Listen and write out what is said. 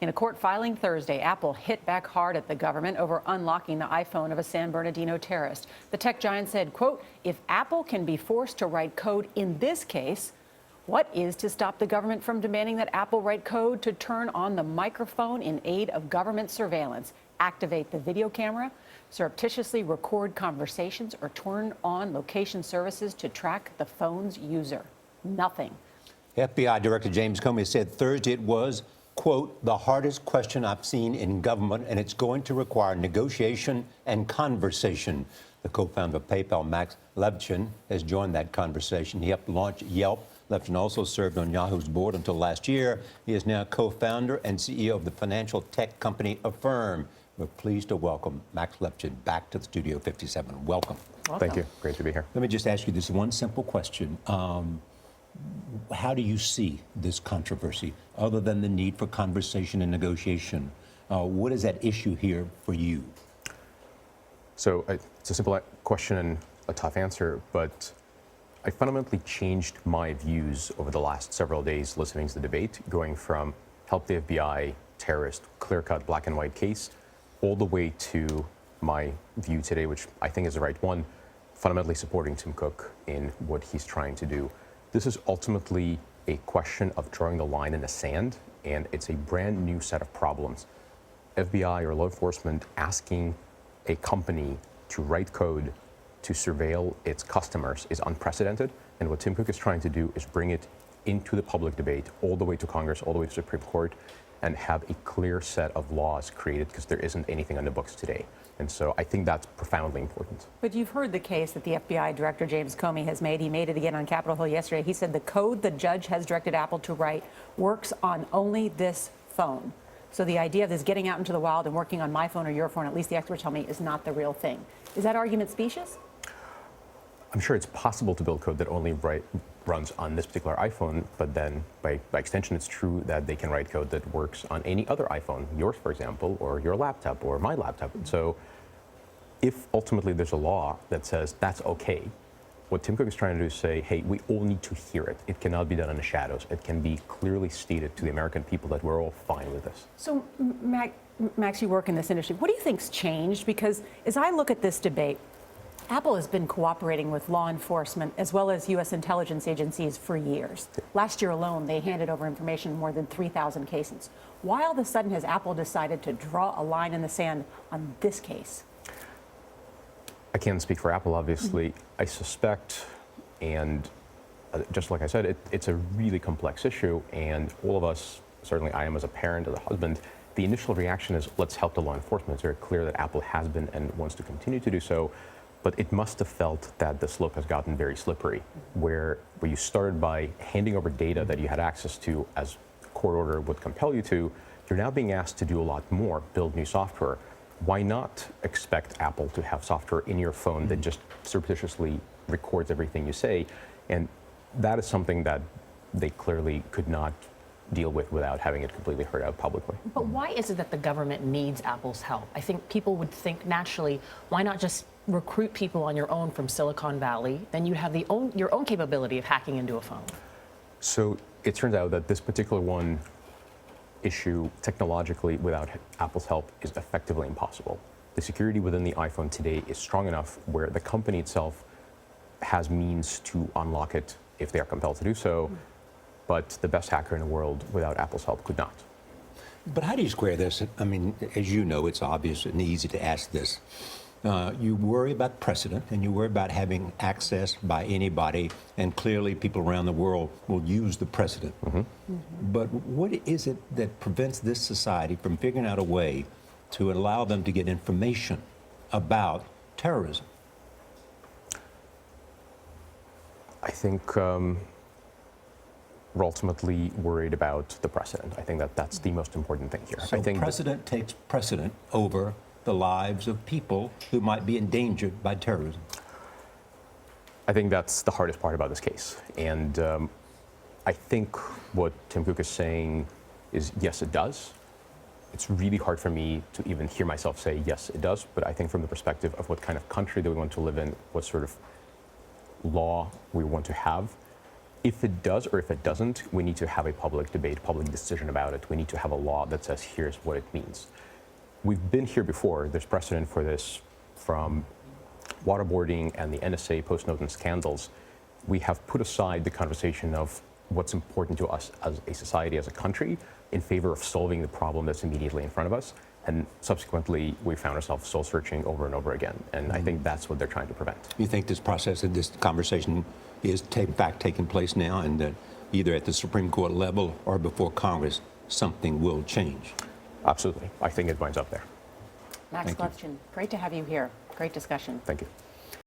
In a court filing Thursday, Apple hit back hard at the government over unlocking the iPhone of a San Bernardino terrorist. The tech giant said, quote, if Apple can be forced to write code in this case, what is to stop the government from demanding that Apple write code to turn on the microphone in aid of government surveillance, activate the video camera, surreptitiously record conversations, or turn on location services to track the phone's user? Nothing. FBI Director James Comey said Thursday it was, quote, the hardest question I've seen in government, and it's going to require negotiation and conversation. The co-founder of PayPal, Max Levchin, has joined that conversation. He helped launch Yelp. Levchin also served on Yahoo's board until last year. He is now co-founder and CEO of the financial tech company Affirm. We're pleased to welcome Max Levchin back to the Studio 57. Welcome. Thank you. Great to be here. Let me just ask you this one simple question. How do you see this controversy, other than the need for conversation and negotiation? What is that issue here for you? So it's a simple question and a tough answer, but I fundamentally changed my views over the last several days listening to the debate, going from help the FBI, terrorist, clear-cut black and white case, all the way to my view today, which I think is the right one, fundamentally supporting Tim Cook in what he's trying to do. This is ultimately a question of drawing the line in the sand, and it's a brand new set of problems. FBI or law enforcement asking a company to write code to surveil its customers is unprecedented, and what Tim Cook is trying to do is bring it into the public debate, all the way to Congress, all the way to Supreme Court, and have a clear set of laws created, because there isn't anything on the books today. And so I think that's profoundly important. But you've heard the case that the FBI Director James Comey has made. He made it again on Capitol Hill yesterday. He said the code the judge has directed Apple to write works on only this phone. So the idea of this getting out into the wild and working on my phone or your phone, at least the experts tell me, is not the real thing. Is that argument specious? I'm sure it's possible to build code that only runs on this particular iPhone, but then by extension, it's true that they can write code that works on any other iPhone, yours, for example, or your laptop, or my laptop. And so if ultimately there's a law that says that's okay, what Tim Cook is trying to do is say, hey, we all need to hear it. It cannot be done in the shadows. It can be clearly stated to the American people that we're all fine with this. So, Max, you work in this industry. What do you think's changed? Because as I look at this debate, Apple has been cooperating with law enforcement as well as U.S. intelligence agencies for years. Last year alone, they handed over information in more than 3,000 cases. Why all of a sudden has Apple decided to draw a line in the sand on this case? I can't speak for Apple, obviously. I suspect, and just like I said, it's a really complex issue, and all of us, certainly I am as a parent, as a husband, the initial reaction is, let's help the law enforcement. It's very clear that Apple has been and wants to continue to do so. But it must have felt that the slope has gotten very slippery, where you started by handing over data that you had access to as court order would compel you to. You're now being asked to do a lot more, build new software. Why not expect Apple to have software in your phone that just surreptitiously records everything you say? And that is something that they clearly could not deal with without having it completely heard out publicly. But why is it that the government needs Apple's help? I think people would think naturally, why not just recruit people on your own from Silicon Valley? Then you have your own capability of hacking into a phone. So it turns out that this particular one issue, technologically, without Apple's help, is effectively impossible. The security within the iPhone today is strong enough where the company itself has means to unlock it if they are compelled to do so. But the best hacker in the world, without Apple's help, could not. But how do you square this? I mean, as you know, it's obvious and easy to ask this. You worry about precedent, and you worry about having access by anybody, and clearly people around the world will use the precedent. But what is it that prevents this society from figuring out a way to allow them to get information about terrorism? I think we're ultimately worried about the precedent. I think that that's the most important thing here. So I think precedent takes precedent over the lives of people who might be endangered by terrorism. I think that's the hardest part about this case. And I think what Tim Cook is saying is, yes, it does. It's really hard for me to even hear myself say, yes, it does. But I think from the perspective of what kind of country that we want to live in, what sort of law we want to have, If it does or if it doesn't, we need to have a public debate, public decision about it. We need to have a law that says here's what it means. We've been here before. There's precedent for this from waterboarding and the NSA post-Snowden scandals. We have put aside the conversation of what's important to us as a society, as a country, in favor of solving the problem that's immediately in front of us. And subsequently, we found ourselves soul searching over and over again. And I think that's what they're trying to prevent. You think this process of this conversation is taking place now, and that either at the Supreme Court level or before Congress, something will change? Absolutely. I think it winds up there. Max Levchin, great to have you here. Great discussion. Thank you.